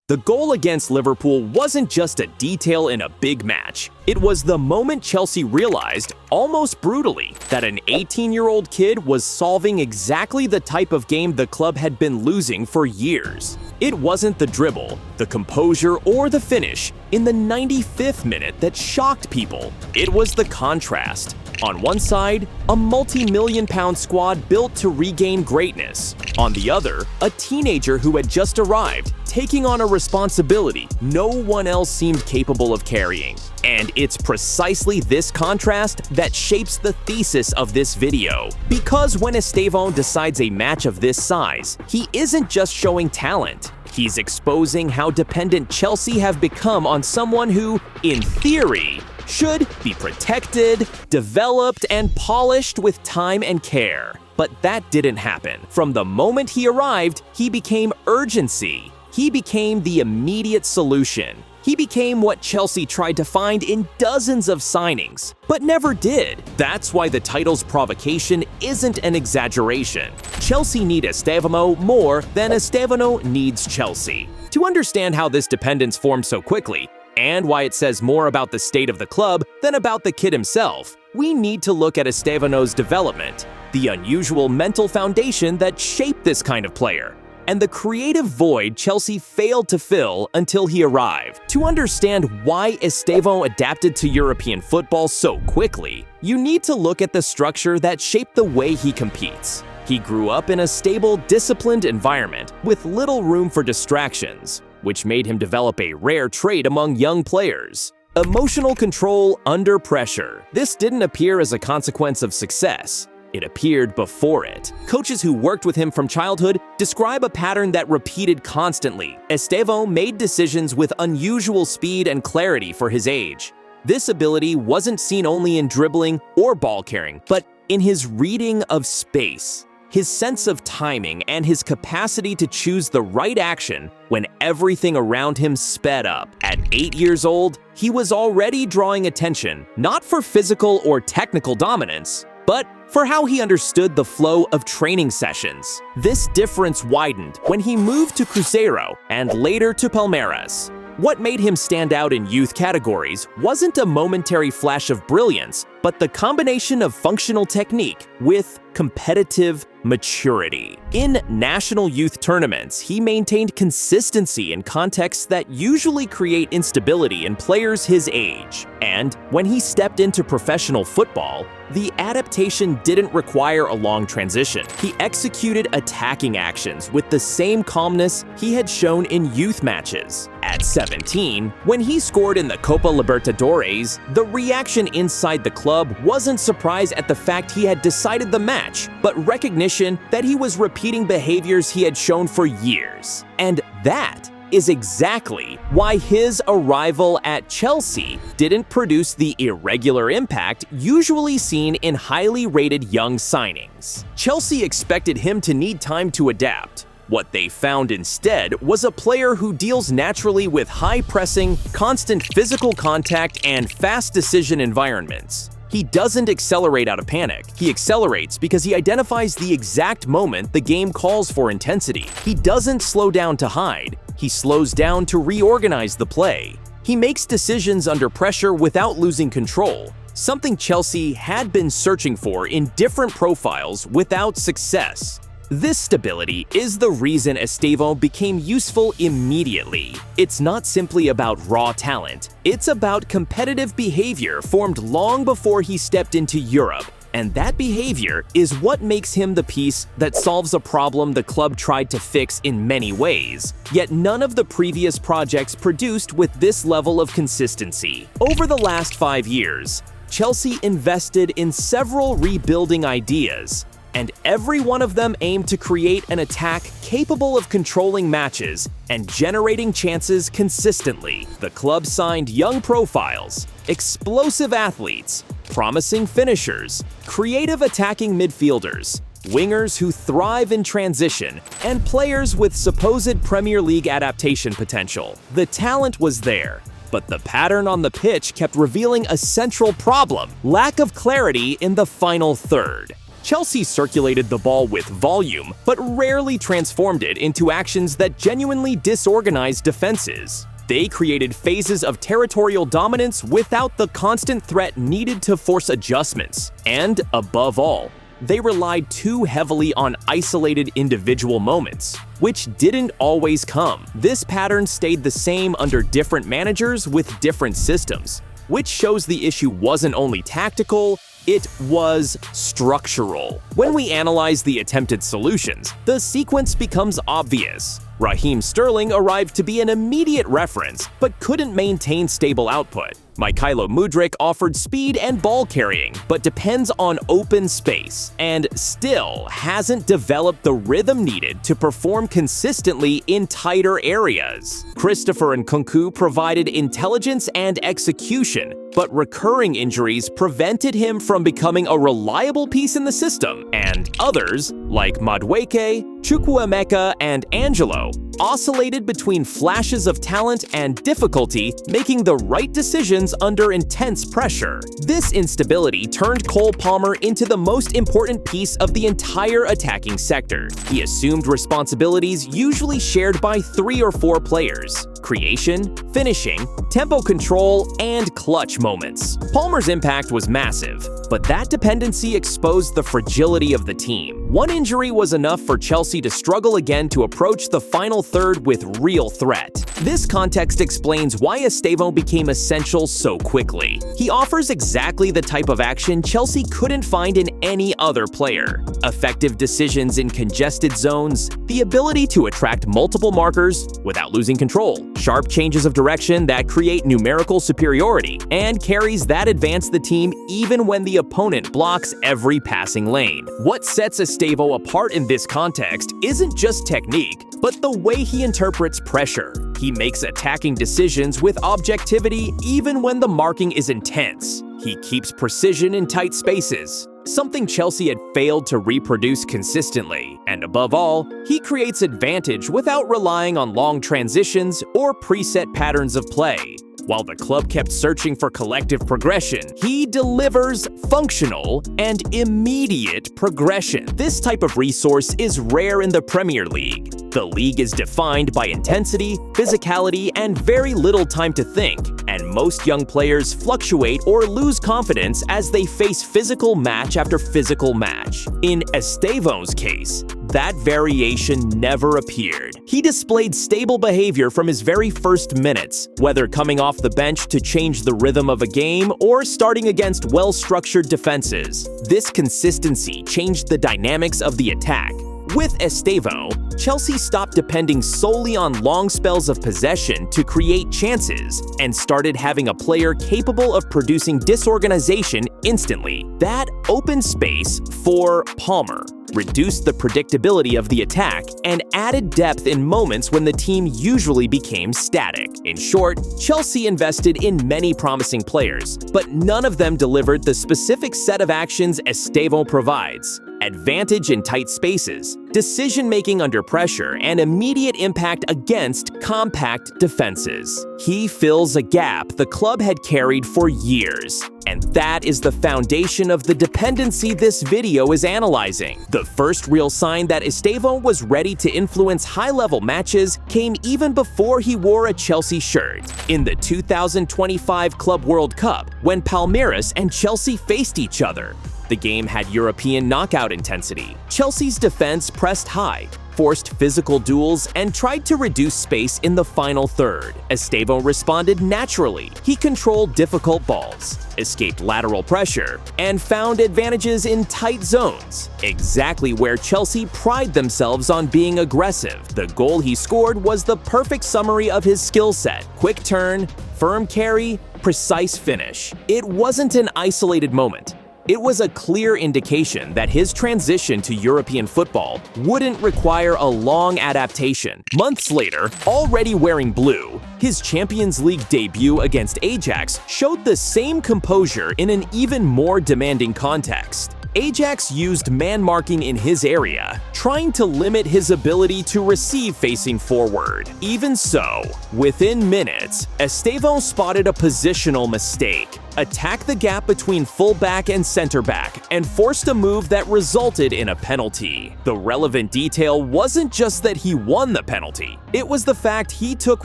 The goal against Liverpool wasn't just a detail in a big match. It was the moment Chelsea realized, almost brutally, that an 18-year-old kid was solving exactly the type of game the club had been losing for years. It wasn't the dribble, the composure, or the finish in the 95th minute that shocked people. It was the contrast. On one side, a multi-million-pound squad built to regain greatness. On the other, a teenager who had just arrived, taking on a responsibility no one else seemed capable of carrying. And it's precisely this contrast that shapes the thesis of this video. Because when Estevão decides a match of this size, he isn't just showing talent. He's exposing how dependent Chelsea have become on someone who, in theory, should be protected, developed, and polished with time and care. But that didn't happen. From the moment he arrived, he became urgency. He became the immediate solution. He became what Chelsea tried to find in dozens of signings, but never did. That's why the title's provocation isn't an exaggeration. Chelsea need Estevão more than Estevão needs Chelsea. To understand how this dependence formed so quickly, and why it says more about the state of the club than about the kid himself, we need to look at Estevão's development, the unusual mental foundation that shaped this kind of player, and the creative void Chelsea failed to fill until he arrived. To understand why Estevão adapted to European football so quickly, you need to look at the structure that shaped the way he competes. He grew up in a stable, disciplined environment with little room for distractions, which made him develop a rare trait among young players: emotional control under pressure. This didn't appear as a consequence of success. It appeared before it. Coaches who worked with him from childhood describe a pattern that repeated constantly. Estevão made decisions with unusual speed and clarity for his age. This ability wasn't seen only in dribbling or ball carrying, but in his reading of space. His sense of timing and his capacity to choose the right action when everything around him sped up. At 8 years old, he was already drawing attention, not for physical or technical dominance, but for how he understood the flow of training sessions. This difference widened when he moved to Cruzeiro and later to Palmeiras. What made him stand out in youth categories wasn't a momentary flash of brilliance, but the combination of functional technique with competitive maturity. In national youth tournaments, he maintained consistency in contexts that usually create instability in players his age. And when he stepped into professional football, the adaptation didn't require a long transition. He executed attacking actions with the same calmness he had shown in youth matches. At 17, when he scored in the Copa Libertadores, the reaction inside the club wasn't surprise at the fact he had decided the match, but recognition that he was repeating behaviors he had shown for years. And that is exactly why his arrival at Chelsea didn't produce the irregular impact usually seen in highly rated young signings. Chelsea expected him to need time to adapt. What they found instead was a player who deals naturally with high pressing, constant physical contact, and fast decision environments. He doesn't accelerate out of panic. He accelerates because he identifies the exact moment the game calls for intensity. He doesn't slow down to hide. He slows down to reorganize the play. He makes decisions under pressure without losing control, something Chelsea had been searching for in different profiles without success. This stability is the reason Estevão became useful immediately. It's not simply about raw talent. It's about competitive behavior formed long before he stepped into Europe. And that behavior is what makes him the piece that solves a problem the club tried to fix in many ways. Yet none of the previous projects produced with this level of consistency. Over the last 5 years, Chelsea invested in several rebuilding ideas, and every one of them aimed to create an attack capable of controlling matches and generating chances consistently. The club signed young profiles, explosive athletes, promising finishers, creative attacking midfielders, wingers who thrive in transition, and players with supposed Premier League adaptation potential. The talent was there, but the pattern on the pitch kept revealing a central problem: lack of clarity in the final third. Chelsea circulated the ball with volume, but rarely transformed it into actions that genuinely disorganized defenses. They created phases of territorial dominance without the constant threat needed to force adjustments. And, above all, they relied too heavily on isolated individual moments, which didn't always come. This pattern stayed the same under different managers with different systems, which shows the issue wasn't only tactical, it was structural. When we analyze the attempted solutions, the sequence becomes obvious. Raheem Sterling arrived to be an immediate reference, but couldn't maintain stable output. Mykhailo Mudryk offered speed and ball carrying, but depends on open space, and still hasn't developed the rhythm needed to perform consistently in tighter areas. Christopher Nkunku provided intelligence and execution, but recurring injuries prevented him from becoming a reliable piece in the system, and others, like Madueke, Chukwuemeka, and Angelo, oscillated between flashes of talent and difficulty making the right decisions under intense pressure. This instability turned Cole Palmer into the most important piece of the entire attacking sector. He assumed responsibilities usually shared by 3 or 4 players: creation, finishing, tempo control, and clutch moments. Palmer's impact was massive, but that dependency exposed the fragility of the team. One injury was enough for Chelsea to struggle again to approach the final third with real threat. This context explains why Estevão became essential so quickly. He offers exactly the type of action Chelsea couldn't find in any other player: effective decisions in congested zones, the ability to attract multiple markers without losing control, sharp changes of direction that create numerical superiority, and carries that advance the team even when the opponent blocks every passing lane. What sets Estevão apart in this context isn't just technique, but the way he interprets pressure. He makes attacking decisions with objectivity even when the marking is intense. He keeps precision in tight spaces, something Chelsea had failed to reproduce consistently. And above all, he creates advantage without relying on long transitions or preset patterns of play. While the club kept searching for collective progression, he delivers functional and immediate progression. This type of resource is rare in the Premier League. The league is defined by intensity, physicality, and very little time to think, and most young players fluctuate or lose confidence as they face physical match after physical match. In Estevão's case, that variation never appeared. He displayed stable behavior from his very first minutes, whether coming off the bench to change the rhythm of a game or starting against well-structured defenses. This consistency changed the dynamics of the attack. With Estevão, Chelsea stopped depending solely on long spells of possession to create chances and started having a player capable of producing disorganization instantly. That opened space for Palmer, reduced the predictability of the attack, and added depth in moments when the team usually became static. In short, Chelsea invested in many promising players, but none of them delivered the specific set of actions Estevão provides: advantage in tight spaces, decision-making under pressure, and immediate impact against compact defenses. He fills a gap the club had carried for years, and that is the foundation of the dependency this video is analyzing. The first real sign that Estevão was ready to influence high-level matches came even before he wore a Chelsea shirt. In the 2025 Club World Cup, when Palmeiras and Chelsea faced each other, the game had European knockout intensity. Chelsea's defense pressed high, forced physical duels, and tried to reduce space in the final third. Estevão responded naturally. He controlled difficult balls, escaped lateral pressure, and found advantages in tight zones, exactly where Chelsea pride themselves on being aggressive. The goal he scored was the perfect summary of his skill set: quick turn, firm carry, precise finish. It wasn't an isolated moment. It was a clear indication that his transition to European football wouldn't require a long adaptation. Months later, already wearing blue, his Champions League debut against Ajax showed the same composure in an even more demanding context. Ajax used man-marking in his area, trying to limit his ability to receive facing forward. Even so, within minutes, Estevão spotted a positional mistake. attacked the gap between fullback and center back, and forced a move that resulted in a penalty. The relevant detail wasn't just that he won the penalty, it was the fact he took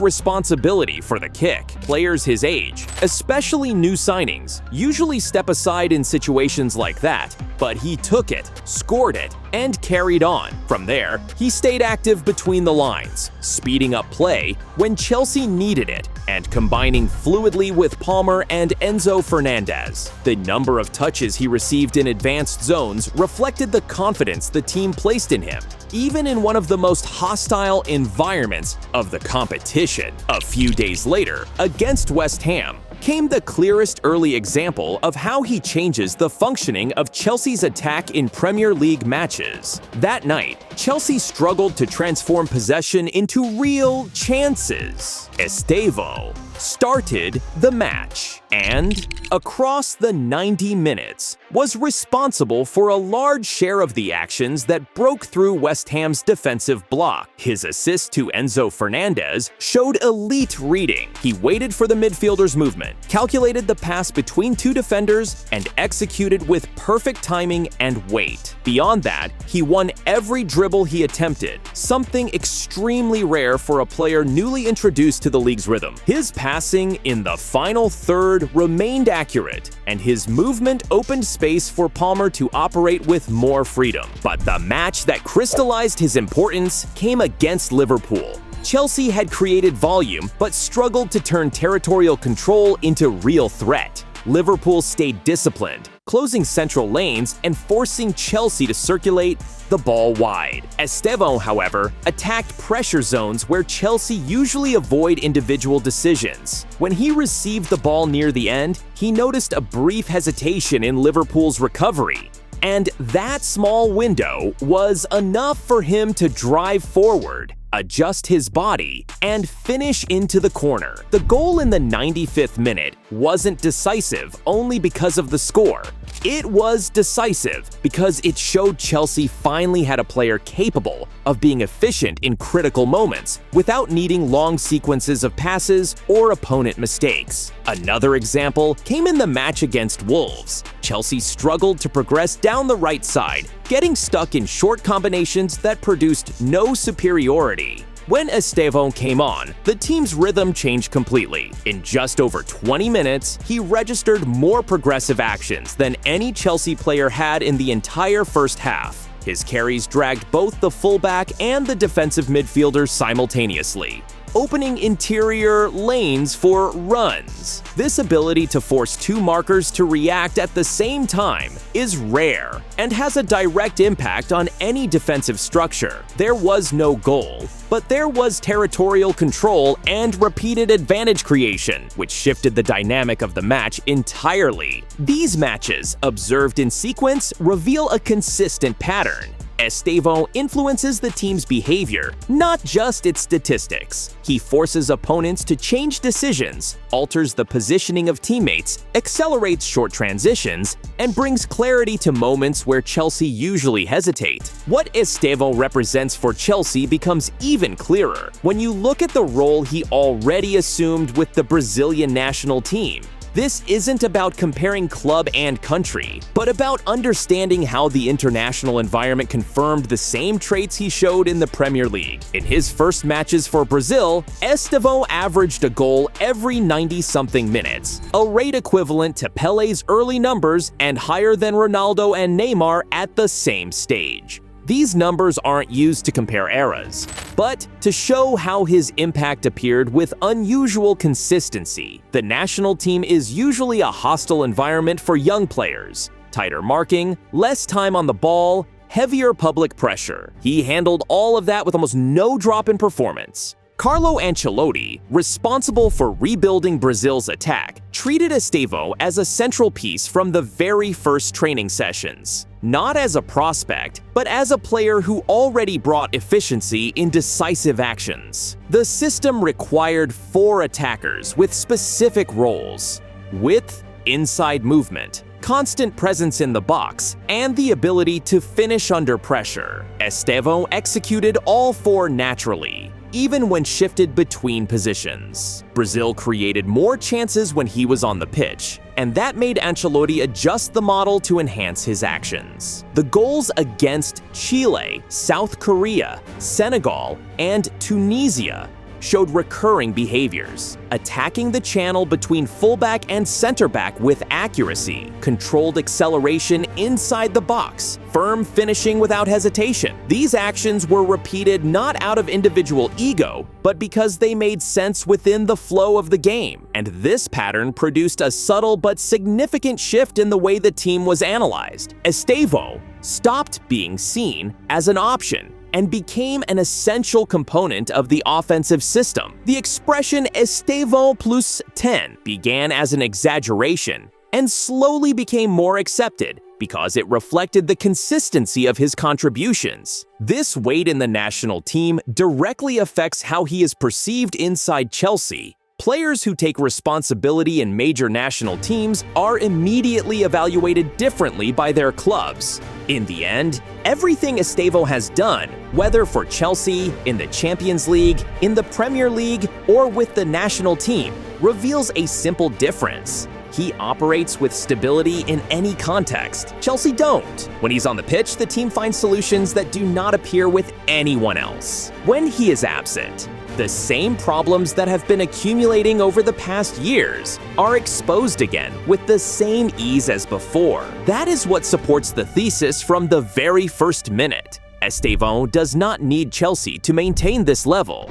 responsibility for the kick. Players his age, especially new signings, usually step aside in situations like that, but he took it, scored it, and carried on. From there, he stayed active between the lines, speeding up play when Chelsea needed it, and combining fluidly with Palmer and Enzo Fernandez. The number of touches he received in advanced zones reflected the confidence the team placed in him, even in one of the most hostile environments of the competition. A few days later, against West Ham, came the clearest early example of how he changes the functioning of Chelsea's attack in Premier League matches. That night, Chelsea struggled to transform possession into real chances. Estevão started the match, and across the 90 minutes, was responsible for a large share of the actions that broke through West Ham's defensive block. His assist to Enzo Fernandez showed elite reading. He waited for the midfielder's movement, calculated the pass between two defenders, and executed with perfect timing and weight. Beyond that, he won every dribble he attempted, something extremely rare for a player newly introduced to the league's rhythm. His passing in the final third remained accurate, and his movement opened space for Palmer to operate with more freedom. But the match that crystallized his importance came against Liverpool. Chelsea had created volume but struggled to turn territorial control into real threat. Liverpool stayed disciplined, closing central lanes and forcing Chelsea to circulate the ball wide. Estevão, however, attacked pressure zones where Chelsea usually avoid individual decisions. When he received the ball near the end, he noticed a brief hesitation in Liverpool's recovery. And that small window was enough for him to drive forward, adjust his body, and finish into the corner. The goal in the 95th minute wasn't decisive only because of the score. It was decisive because it showed Chelsea finally had a player capable of being efficient in critical moments without needing long sequences of passes or opponent mistakes. Another example came in the match against Wolves. Chelsea struggled to progress down the right side, getting stuck in short combinations that produced no superiority. When Estevão came on, the team's rhythm changed completely. In just over 20 minutes, he registered more progressive actions than any Chelsea player had in the entire first half. His carries dragged both the fullback and the defensive midfielders simultaneously, opening interior lanes for runs. This ability to force two markers to react at the same time is rare and has a direct impact on any defensive structure. There was no goal, but there was territorial control and repeated advantage creation, which shifted the dynamic of the match entirely. These matches, observed in sequence, reveal a consistent pattern. Estevão influences the team's behavior, not just its statistics. He forces opponents to change decisions, alters the positioning of teammates, accelerates short transitions, and brings clarity to moments where Chelsea usually hesitate. What Estevão represents for Chelsea becomes even clearer when you look at the role he already assumed with the Brazilian national team. This isn't about comparing club and country, but about understanding how the international environment confirmed the same traits he showed in the Premier League. In his first matches for Brazil, Estevão averaged a goal every 90-something minutes, a rate equivalent to Pelé's early numbers and higher than Ronaldo and Neymar at the same stage. These numbers aren't used to compare eras, but to show how his impact appeared with unusual consistency. The national team is usually a hostile environment for young players. Tighter marking, less time on the ball, heavier public pressure. He handled all of that with almost no drop in performance. Carlo Ancelotti, responsible for rebuilding Brazil's attack, treated Estevão as a central piece from the very first training sessions. Not as a prospect, but as a player who already brought efficiency in decisive actions. The system required 4 attackers with specific roles: width, inside movement, constant presence in the box, and the ability to finish under pressure. Estevão executed all 4 naturally. even when shifted between positions. Brazil created more chances when he was on the pitch, and that made Ancelotti adjust the model to enhance his actions. The goals against Chile, South Korea, Senegal, and Tunisia showed recurring behaviors, attacking the channel between fullback and center back with accuracy, controlled acceleration inside the box, firm finishing without hesitation. These actions were repeated not out of individual ego, but because they made sense within the flow of the game. And this pattern produced a subtle but significant shift in the way the team was analyzed. Estevão stopped being seen as an option and became an essential component of the offensive system. The expression Estevão plus 10 began as an exaggeration and slowly became more accepted because it reflected the consistency of his contributions. This weight in the national team directly affects how he is perceived inside Chelsea. Players who take responsibility in major national teams are immediately evaluated differently by their clubs. In the end, everything Estevão has done, whether for Chelsea, in the Champions League, in the Premier League, or with the national team, reveals a simple difference. He operates with stability in any context. Chelsea don't. When he's on the pitch, the team finds solutions that do not appear with anyone else. When he is absent, the same problems that have been accumulating over the past years are exposed again with the same ease as before. That is what supports the thesis from the very first minute. Estevão does not need Chelsea to maintain this level.